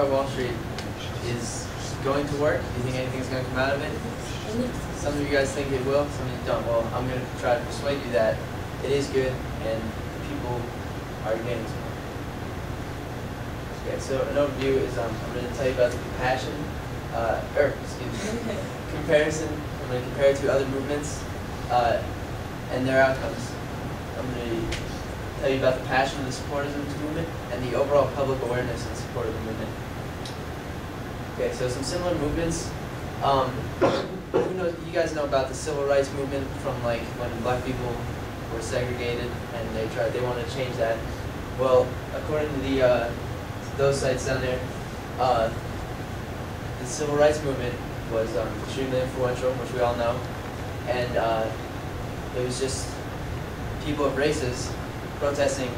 Occupy Wall Street is going to work? Do you think anything's going to come out of it? Some of you guys think it will, some of you don't. Well, I'm going to try to persuade you that it is good and people are getting to it. Okay, so an overview is I'm going to tell you about the comparison. I'm going to compare it to other movements and their outcomes. I'm going to tell you about the passion of the supporters of this movement and the overall public awareness in support of the movement. Okay, so some similar movements. Who knows? You guys know about the civil rights movement from like when black people were segregated and they wanted to change that. Well, according to those sites down there, the civil rights movement was extremely influential, which we all know, and it was just people of races protesting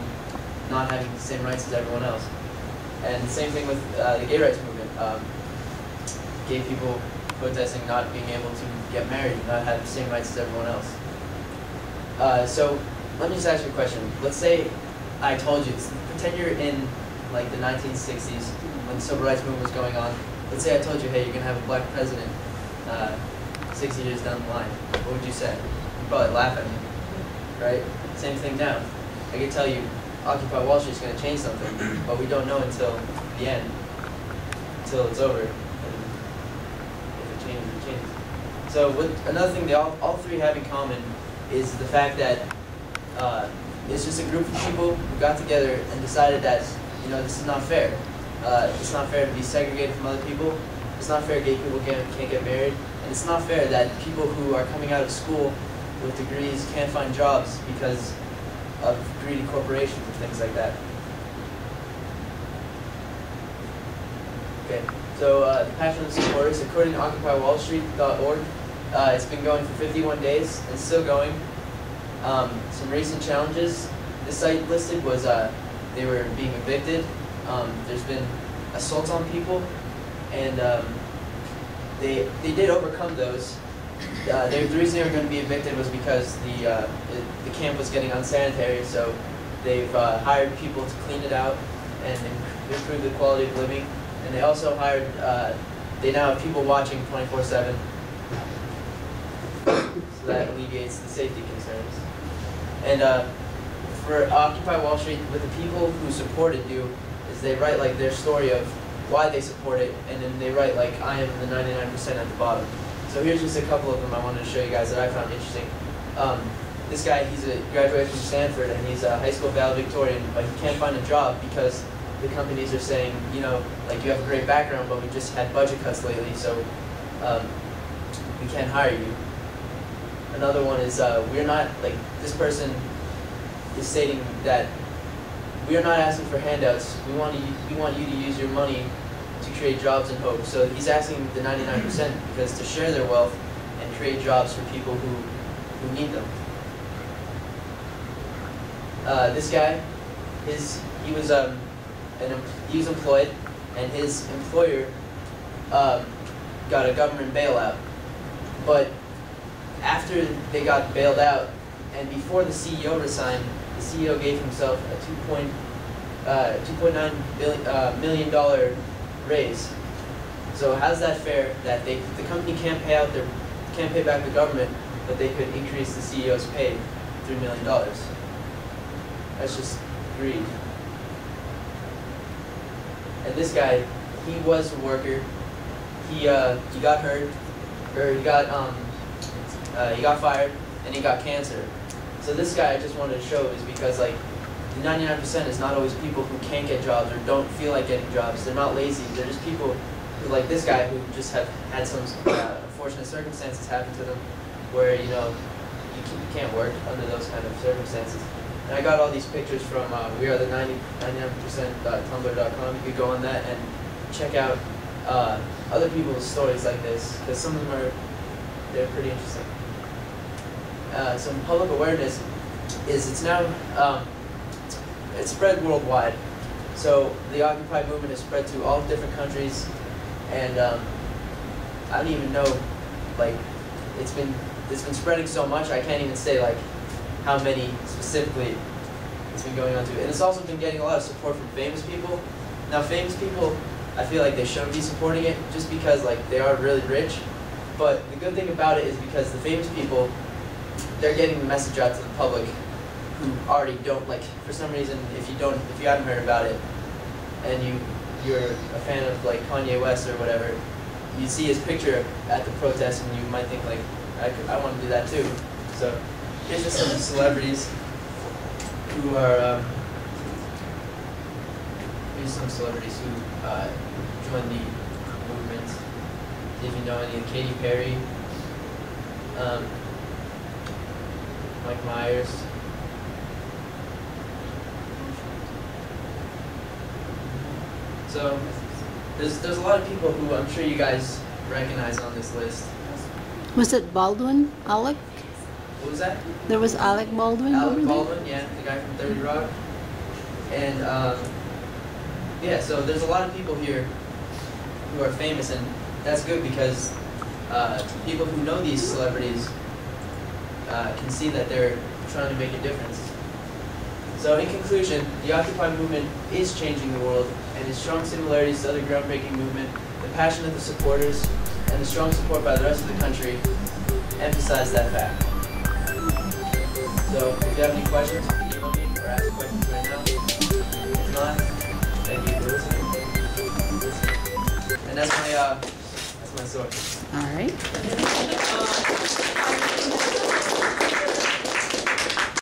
not having the same rights as everyone else. And the same thing with the gay rights movement. Gay people protesting not being able to get married, not have the same rights as everyone else. So let me just ask you a question. Let's say I told you, pretend you're in like the 1960s when the civil rights movement was going on. Let's say I told you, hey, you're going to have a black president 60 years down the line. What would you say? You'd probably laugh at me, right? Same thing now. I can tell you, Occupy Wall Street is going to change something, but we don't know until the end, until it's over. And if it changes, it changes. So another thing they all three have in common is the fact that it's just a group of people who got together and decided that, you know, this is not fair. It's not fair to be segregated from other people. It's not fair gay people can't get married. And it's not fair that people who are coming out of school with degrees can't find jobs because of greedy corporations and things like that. Okay, so the Passion of the Supporters, according to OccupyWallStreet.org, it's been going for 51 days and still going. Some recent challenges this site listed was they were being evicted. There's been assaults on people, and they did overcome those. The reason they were going to be evicted was because the camp was getting unsanitary, so they've hired people to clean it out and improve the quality of living. And they also hired, they now have people watching 24/7, so that alleviates the safety concerns. And for Occupy Wall Street, what the people who support it do is they write like their story of why they support it, and then they write like, I am the 99% at the bottom. So here's just a couple of them I wanted to show you guys that I found interesting. This guy, he's graduated from Stanford, and he's a high school valedictorian, but he can't find a job because the companies are saying, you know, like, you have a great background, but we just had budget cuts lately, so we can't hire you. Another one is, we're not, like, this person is stating that we are not asking for handouts. We want you to use your money to create jobs and hope. So he's asking the 99% because to share their wealth and create jobs for people who need them. This guy, he was employed, and his employer got a government bailout. But after they got bailed out, and before the CEO resigned, the CEO gave himself a $2.9 million raise. So how's that fair that the company can't pay back the government, but they could increase the CEO's pay $3 million? That's just greed. And this guy, he was a worker. He got hurt, or he got fired, and he got cancer. So this guy I just wanted to show is because, like, the 99% is not always people who can't get jobs or don't feel like getting jobs. They're not lazy. They're just people who, like this guy, who just have had some unfortunate circumstances happen to them where, you know, you can't work under those kind of circumstances. And I got all these pictures from we are the 99%tumblr.com. You could go on that and check out other people's stories like this, because some of them they're pretty interesting. Some public awareness is it's now it's spread worldwide. So the Occupy movement is spread to all different countries, and I don't even know, like, it's been spreading so much I can't even say like how many specifically it's been going on to. And it's also been getting a lot of support from famous people. Now famous people, I feel like they shouldn't be supporting it just because like they are really rich. But the good thing about it is because the famous people, they're getting the message out to the public who already don't, like, for some reason, if you haven't heard about it and you're a fan of like Kanye West or whatever, you see his picture at the protest and you might think like, I want to do that too. So here's just some celebrities who are here's some celebrities who joined the movement. If you know any, Katy Perry, Mike Myers. So there's a lot of people who I'm sure you guys recognize on this list. Was it Baldwin? Alec? What was that? There was Alec Baldwin. Alec Baldwin, yeah, the guy from 30 Rock. And yeah, so there's a lot of people here who are famous, and that's good because people who know these celebrities can see that they're trying to make a difference. So in conclusion, the Occupy movement is changing the world, and its strong similarities to other groundbreaking movement, the passion of the supporters, and the strong support by the rest of the country emphasize that fact. So if you have any questions, you can email me or ask questions right now. If not, thank you for listening. And that's my sword. All right.